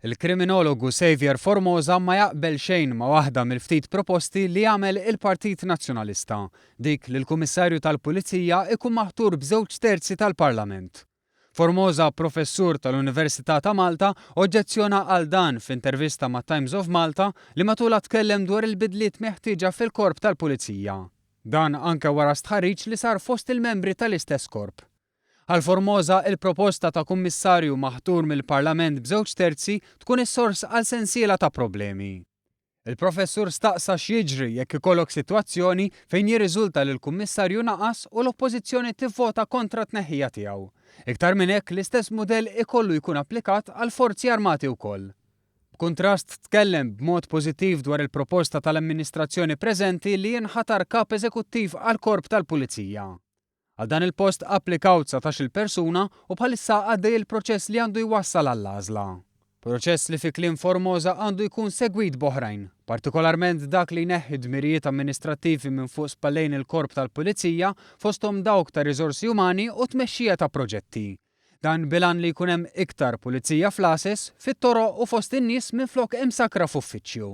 Il-kriminologu Xavier Formosa ma jaqbel xejn ma waħda mill-ftit proposti li jagħmel il-Partit Nazzjonalista, dik li l-Kummissarju tal-Pulizija ikun maħtur b'żewġ terzi tal-Parlament. Formosa, professur tal-Università ta' Malta, oġġezzjona għal dan f'intervista ma' Times of Malta li matula tkellem dwar il-bidliet meħtieġa fil-korp tal-Pulizija. Dan anke wara stħarriġ li sar fost il-membri tal-istess korp. Għal Formosa, il-proposta ta' kummissarju maħtur mill-Parlament b'żewġ terzi tkun is-sors għal sensiela ta' problemi. Il-professur staqsa x'jiġri jekk ikollok sitwazzjoni fejn jirriżulta li l-kummissarju naqas u l-oppożizzjoni tivvota kontra t-tneħħija tiegħu. Iktar minn hekk l-istess mudell ikollu jkun applikat għal forzi armati wkoll. B'kuntrast tkellem b'mod pożittiv dwar il-proposta tal-amministrazzjoni preżenti li jinħatar kap eżekuttiv għal korp tal-Pulizija. Għal dan il-post applikaw 19 persuna u bħalissa għaddej il-proċess li għandu jwassal għall-għażla. Proċess li fi kliem Formosa għandu jkun segwit b'oħrajn, partikolarment dak li jneħħi dmirijiet amministrattivi minn fuq spallejn il-korp tal-Pulizija fosthom dawk ta' riżorsi umani u tmexxija ta' proġetti. Dan bilan li jkun hemm iktar pulizija fl-ases, fit-toroq u fost in-nies minflok imsakra f'uffiċċju.